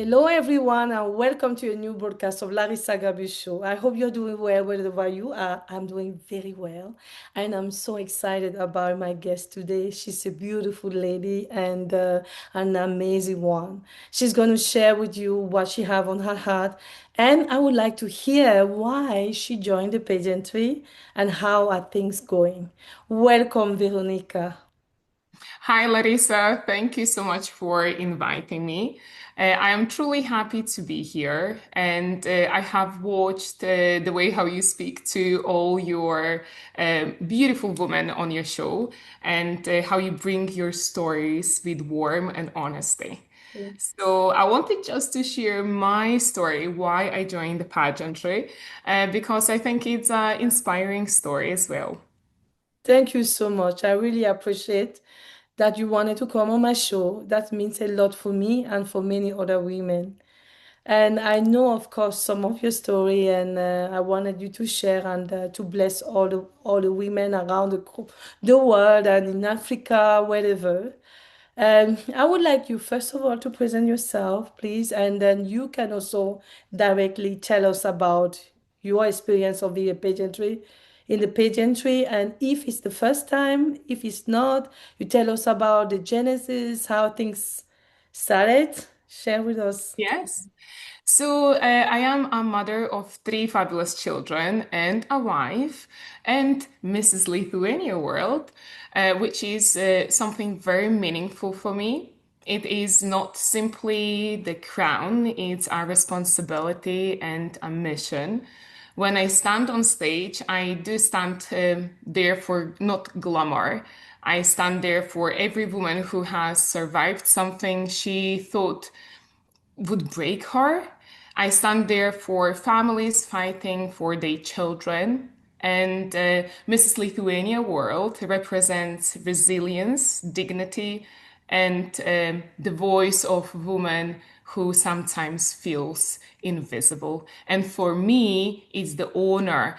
Hello, everyone, and welcome to a new broadcast of Larissa Gabu's show. I hope you're doing well wherever you are. I'm doing very well, and I'm so excited about my guest today. She's a beautiful lady and an amazing one. She's going to share with you what she have on her heart, and I would like to hear why she joined the pageantry and how are things going. Welcome, Veronika. Hi, Larissa. Thank you so much for inviting me. I am truly happy to be here, and I have watched the way how you speak to all your beautiful women on your show, and how you bring your stories with warmth and honesty. So I wanted just to share my story, why I joined the pageantry, because I think it's an inspiring story as well. Thank you so much. I really appreciate that you wanted to come on my show. That means a lot for me and for many other women. And I know, of course, some of your story, and I wanted you to share and to bless all the women around the world and in Africa, wherever. I would like you, first of all, to present yourself, please, and then you can also directly tell us about your experience of the pageantry, in the pageantry, and if it's the first time, if it's not, you tell us about the genesis, how things started. Share with us. Yes. So, I am a mother of three fabulous children and a wife, and Mrs. Lithuania World, which is something very meaningful for me. It is not simply the crown, it's a responsibility and a mission. When I stand on stage, I do stand there for not glamour. I stand there for every woman who has survived something she thought would break her. I stand there for families fighting for their children. And Mrs. Lithuania World represents resilience, dignity, and the voice of women who sometimes feels invisible. And for me, it's the honor,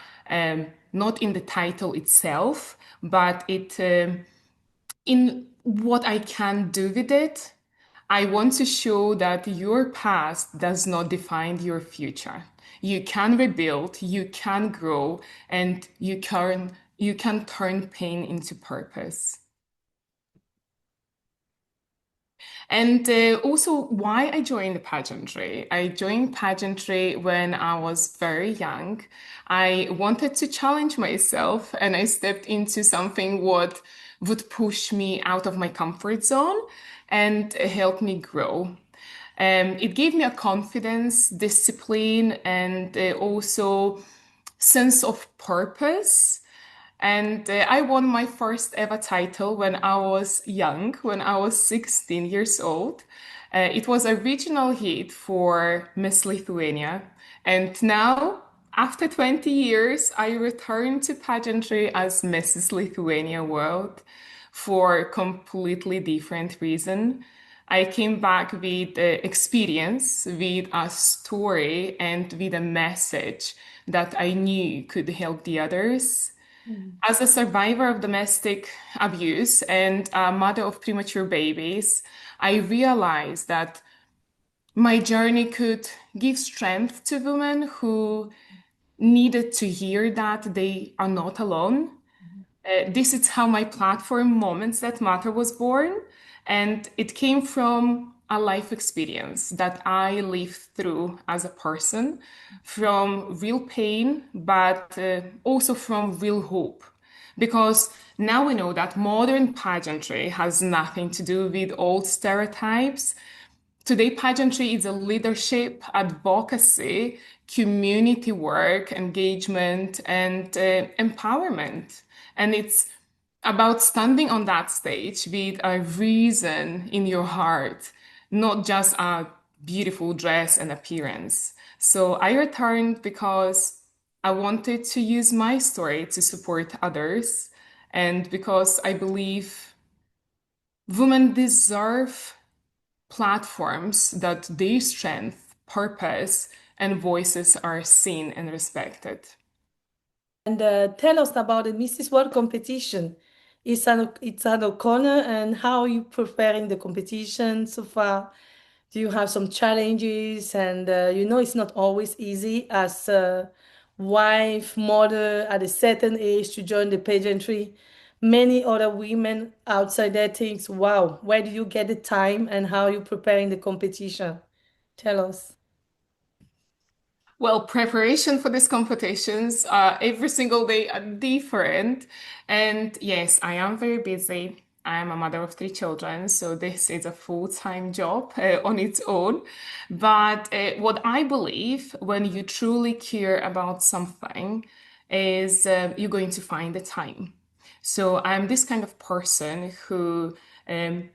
not in the title itself, but it in what I can do with it. I want to show that your past does not define your future. You can rebuild, you can grow, and you can turn pain into purpose. And also, why I joined the pageantry. I joined pageantry when I was very young. I wanted to challenge myself, and I stepped into something what would push me out of my comfort zone and help me grow. It gave me a confidence, discipline, and also sense of purpose. And I won my first ever title when I was young, when I was 16 years old. It was a regional hit for Miss Lithuania. And now, after 20 years, I returned to pageantry as Mrs. Lithuania World for completely different reason. I came back with experience, with a story, and with a message that I knew could help the others. Mm. As a survivor of domestic abuse and a mother of premature babies, I realized that my journey could give strength to women who needed to hear that they are not alone. This is how my platform Moments That Matter was born, and it came from a life experience that I lived through as a person, from real pain, but also from real hope. Because now we know that modern pageantry has nothing to do with old stereotypes. Today, pageantry is a leadership, advocacy, community work, engagement, and empowerment. And it's about standing on that stage with a reason in your heart, not just a beautiful dress and appearance. So I returned because I wanted to use my story to support others, and because I believe women deserve platforms that their strength, purpose, and voices are seen and respected. And tell us about the Mrs. World competition. It's an O'Connor, and how are you preparing the competition so far? Do you have some challenges? And you know, it's not always easy as a wife, mother at a certain age to join the pageantry. Many other women outside there thinks, wow, where do you get the time and how are you preparing the competition? Tell us. Well, preparation for these competitions, every single day are different. And yes, I am very busy. I am a mother of three children, so this is a full-time job on its own. But what I believe when you truly care about something is you're going to find the time. So I'm this kind of person who um,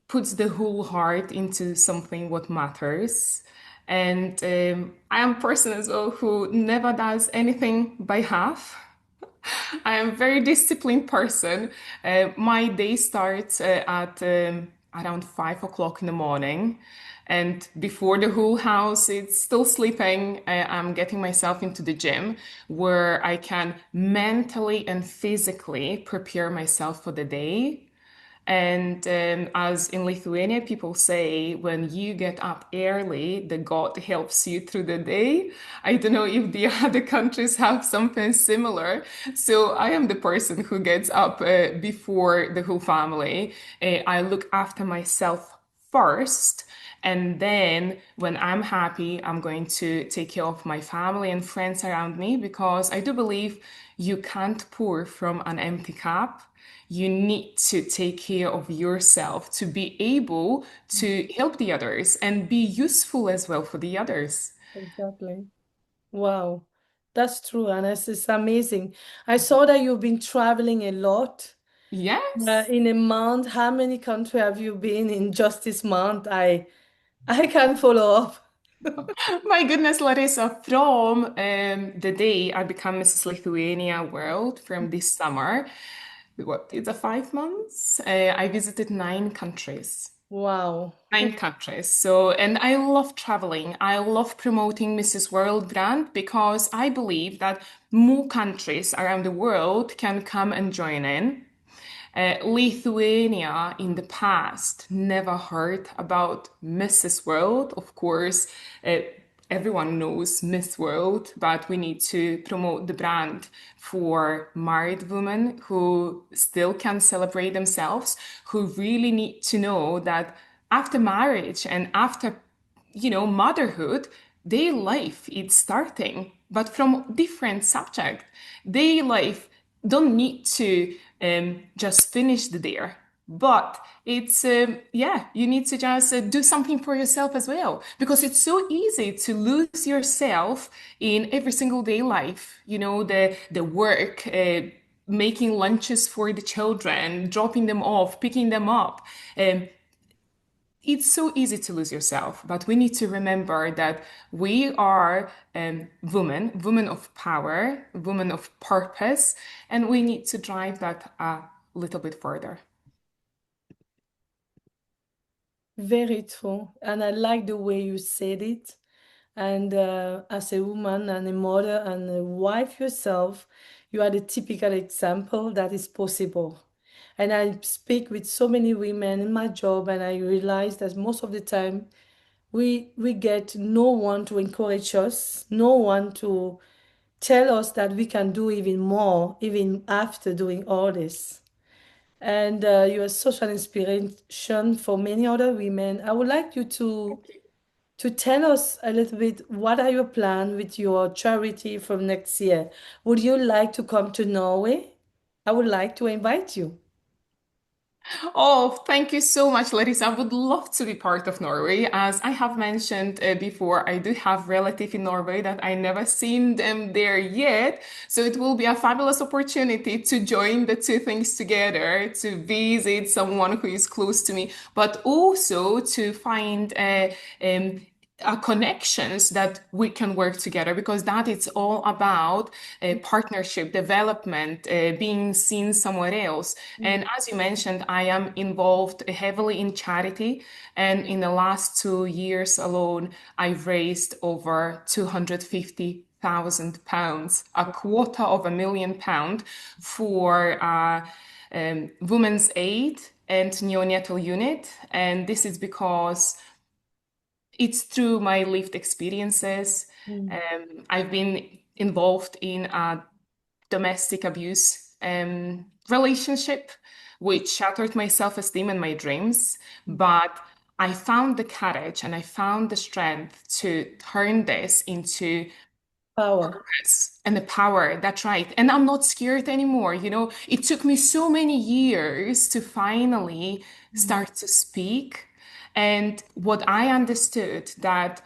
puts the whole heart into something what matters. And I am a person as well who never does anything by half. I am a very disciplined person. My day starts at around 5 o'clock in the morning. And before the whole house is still sleeping, I'm getting myself into the gym where I can mentally and physically prepare myself for the day. And as in Lithuania, people say, when you get up early, the God helps you through the day. I don't know if the other countries have something similar. So I am the person who gets up before the whole family. I look after myself first. And then when I'm happy, I'm going to take care of my family and friends around me because I do believe you can't pour from an empty cup. You need to take care of yourself to be able to help the others and be useful as well for the others. Exactly. Wow. That's true, and it's amazing. I saw that you've been traveling a lot. Yes. In a month, how many countries have you been in just this month? I can't follow up. My goodness, Larissa, from the day I become Mrs. Lithuania World from this summer, what is it, 5 months? I visited 9 countries. Wow. 9 countries. So, and I love traveling. I love promoting Mrs. World brand because I believe that more countries around the world can come and join in. Lithuania in the past never heard about Mrs. World. Of course, uh, everyone knows Miss World, but we need to promote the brand for married women who still can celebrate themselves, who really need to know that after marriage and after motherhood, their life is starting, but from different subject. Their life don't need to just finish there, but it's yeah, you need to just do something for yourself as well, because it's so easy to lose yourself in every single day life. The work. Making lunches for the children, dropping them off, picking them up. Um, it's so easy to lose yourself, but we need to remember that we are women of power, women of purpose, and we need to drive that a little bit further. Very true. And I like the way you said it. And as a woman and a mother and a wife yourself, you are the typical example that is possible. And I speak with so many women in my job, and I realize that most of the time we get no one to encourage us, no one to tell us that we can do even more, even after doing all this. And you are such an inspiration for many other women. I would like you to tell us a little bit what are your plans with your charity from next year. Would you like to come to Norway? I would like to invite you. Oh, thank you so much, Larissa. I would love to be part of Norway. As I have mentioned before, I do have relatives in Norway that I never seen them there yet. So it will be a fabulous opportunity to join the two things together, to visit someone who is close to me, but also to find connections that we can work together, because that is all about partnership, development, being seen somewhere else. And as you mentioned, I am involved heavily in charity. And in the last 2 years alone, I've raised over 250,000 pounds, a quarter of £1 million for Women's Aid and neonatal unit. And this is because it's through my lived experiences. Mm. I've been involved in a domestic abuse relationship, which shattered my self-esteem and my dreams. But I found the courage and I found the strength to turn this into Power. purpose and the power. That's right. And I'm not scared anymore. You know, it took me so many years to finally Mm. start to speak. And what I understood that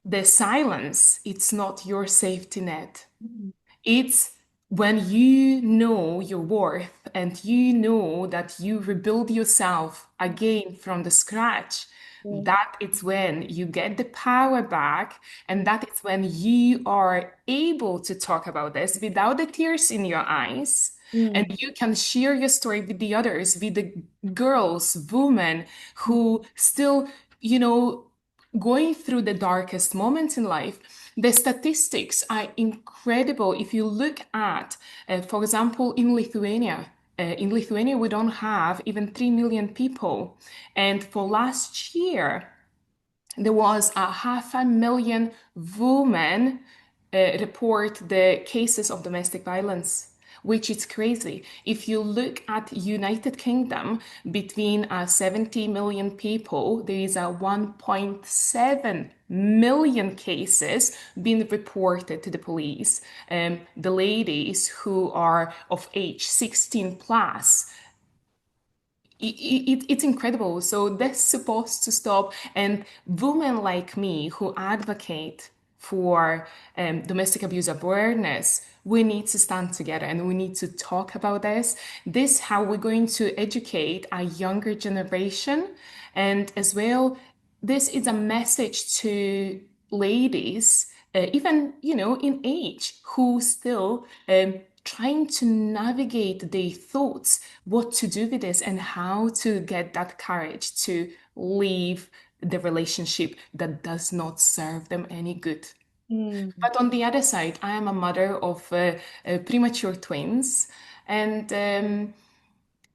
the silence, it's not your safety net. Mm. It's when you know your worth and you know that you rebuild yourself again from the scratch, Yeah. that is when you get the power back, and that is when you are able to talk about this without the tears in your eyes. And Mm. you can share your story with the others, with the girls, women who still, you know, going through the darkest moments in life. The statistics are incredible. If you look at, for example, in Lithuania, we don't have even 3 million people. And for last year, there was a 500,000 women report the cases of domestic violence, which is crazy. If you look at United Kingdom, between 70 million people, there is a 1.7 million cases being reported to the police. The ladies who are of age 16 plus, it's incredible. So that's supposed to stop. And women like me who advocate for domestic abuse awareness, we need to stand together and we need to talk about this. This how we're going to educate a younger generation. And as well, this is a message to ladies, even, you know, in age, who still trying to navigate their thoughts, what to do with this, and how to get that courage to leave the relationship that does not serve them any good. Mm. But on the other side, I am a mother of premature twins, and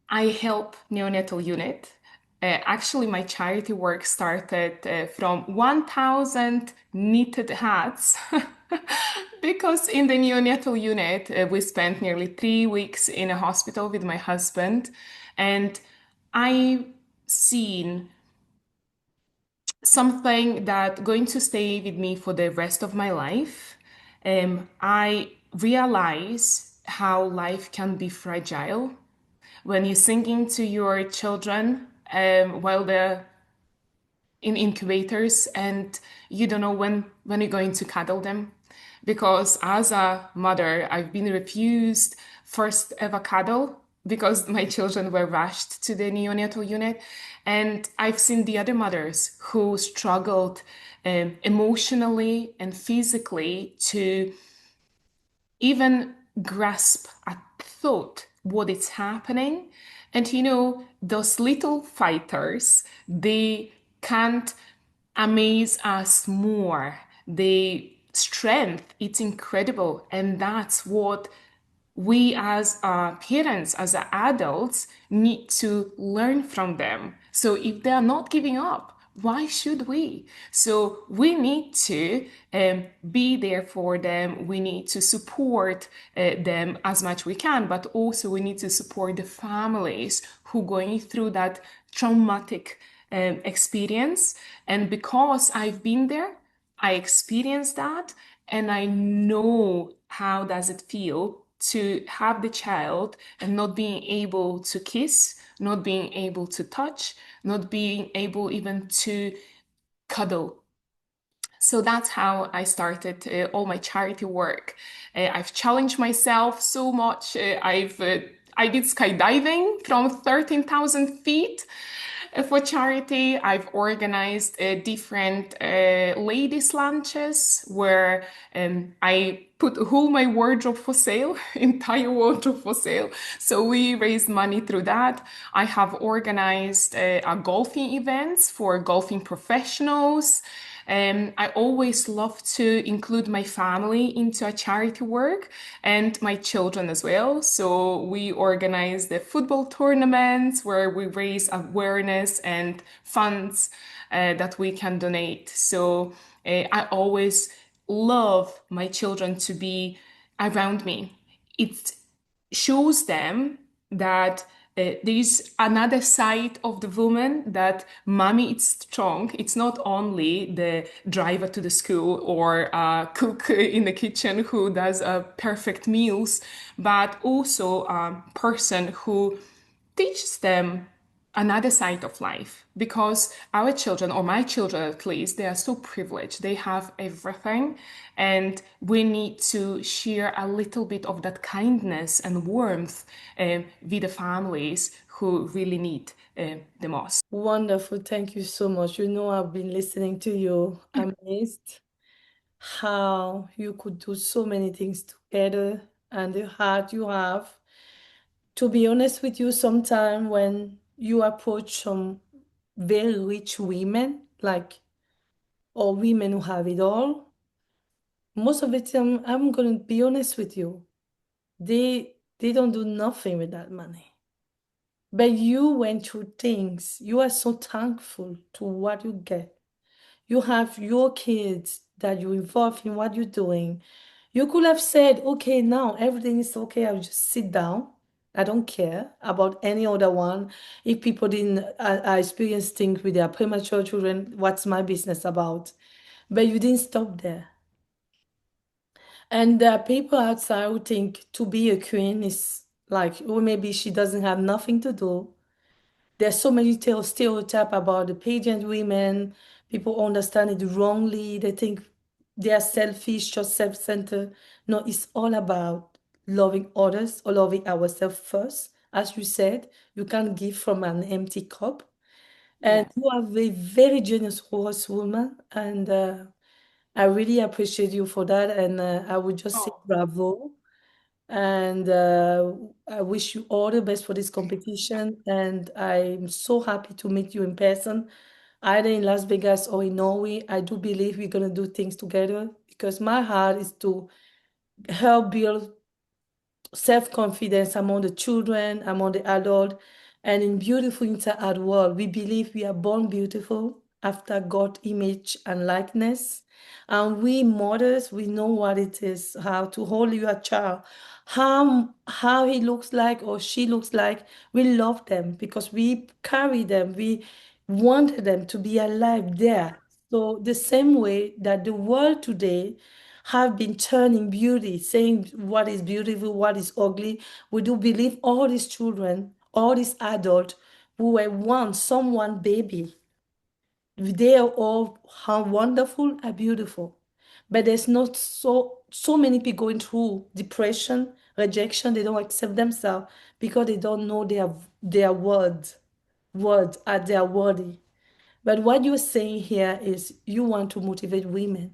I help neonatal unit. Actually, my charity work started from 1,000 knitted hats because in the neonatal unit, we spent nearly 3 weeks in a hospital with my husband, and I seen something that going to stay with me for the rest of my life. I realize how life can be fragile when you're singing to your children while they're in incubators and you don't know when you're going to cuddle them. Because as a mother, I've been refused first ever cuddle because my children were rushed to the neonatal unit. And I've seen the other mothers who struggled emotionally and physically to even grasp a thought what is happening. And you know, those little fighters, they can't amaze us more. The strength, it's incredible. And that's what we as parents, as adults, need to learn from them. So if they are not giving up, why should we? So we need to be there for them. We need to support them as much we can, but also we need to support the families who going through that traumatic experience. And because I've been there, I experienced that, and I know how does it feel to have the child and not being able to kiss, not being able to touch, not being able even to cuddle. So that's how I started all my charity work. I've challenged myself so much. I did skydiving from 13,000 feet for charity. I've organized different ladies' lunches where I put whole my wardrobe for sale, entire wardrobe for sale. So we raised money through that. I have organized a golfing events for golfing professionals. I always love to include my family into a charity work and my children as well. So we organize the football tournaments where we raise awareness and funds that we can donate. So I always love my children to be around me. It shows them that there is another side of the woman, that mommy is strong. It's not only the driver to the school or cook in the kitchen who does perfect meals, but also a person who teaches them another side of life, because our children, or my children at least, they are so privileged. They have everything, and we need to share a little bit of that kindness and warmth with the families who really need the most. Wonderful. Thank you so much. You know, I've been listening to you, amazed how you could do so many things together and the heart you have. To be honest with you, sometime when you approach some very rich women, like, or women who have it all, most of the time, I'm gonna be honest with you, they don't do nothing with that money. But you went through things. You are so thankful to what you get. You have your kids that you involve in what you're doing. You could have said, okay, now everything is okay. I'll just sit down. I don't care about any other one. If people didn't experience things with their premature children, what's my business about? But you didn't stop there. And there are people outside who think to be a queen is like, oh, maybe she doesn't have nothing to do. There's so many stereotypes about the pageant women. People understand it wrongly. They think they are selfish, just self-centered. No, it's all about loving others or loving ourselves first. As you said, you can't give from an empty cup. And Yeah. you are a very generous woman, and I really appreciate you for that. And I would just say Oh, bravo. And I wish you all the best for this competition. And I'm so happy to meet you in person, either in Las Vegas or in Norway. I do believe we're going to do things together because my heart is to help build self-confidence among the children, among the adult, and in beautiful inside world. We believe we are born beautiful after God image and likeness. And we mothers, we know what it is, how to hold your child, how he looks like or she looks like. We love them because we carry them. We want them to be alive there. So the same way that the world today have been turning beauty, saying what is beautiful, what is ugly. We do believe all these children, all these adults who were once someone baby, they are all how wonderful and beautiful. But there's not so many people going through depression, rejection. They don't accept themselves because they don't know their words are their worthy. But what you're saying here is you want to motivate women.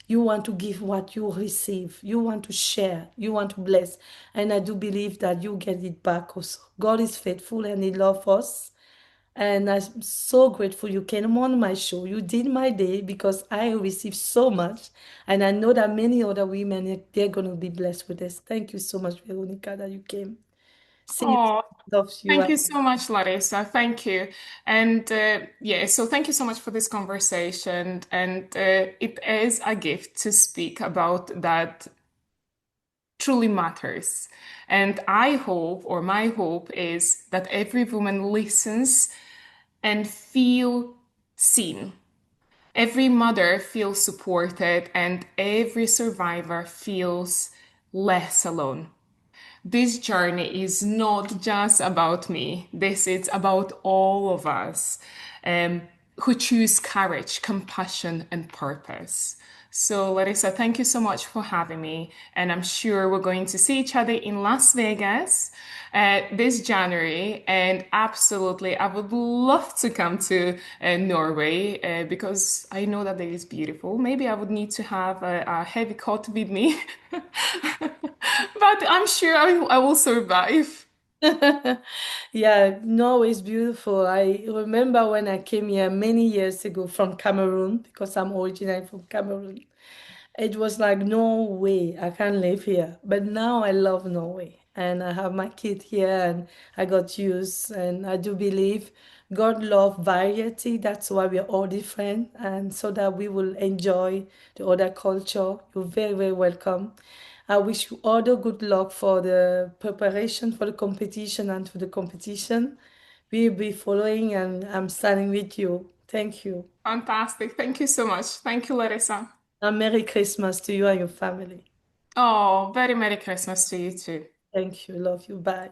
You want to give what you receive. You want to share. You want to bless. And I do believe that you get it back also. God is faithful and He loves us. And I'm so grateful you came on my show. You did my day because I received so much. And I know that many other women, they're going to be blessed with this. Thank you so much, Veronica, that you came. See you. oh, Love you. thank you so much, Larissa. Thank you. And yeah, so thank you so much for this conversation. And it is a gift to speak about that truly matters. And I hope, or my hope is that every woman listens and feel seen. Every mother feels supported and every survivor feels less alone. This journey is not just about me. This is about all of us um, who choose courage, compassion, and purpose. So, Larissa, thank you so much for having me. And I'm sure we're going to see each other in Las Vegas this January. And absolutely, I would love to come to Norway because I know that there is beautiful. Maybe I would need to have a heavy coat with me. But I'm sure I will survive. Yeah, Norway is beautiful. I remember when I came here many years ago from Cameroon, because I'm originally from Cameroon. It was like, no way, I can't live here. But now I love Norway. And I have my kid here and I got used. And I do believe God love variety. That's why we are all different, and so that we will enjoy the other culture. You're very, very welcome. I wish you all the good luck for the preparation for the competition and for the competition. We'll be following, and I'm standing with you. Thank you. Fantastic. Thank you so much. Thank you, Larissa. And Merry Christmas to you and your family. Oh, very Merry Christmas to you too. Thank you. Love you. Bye.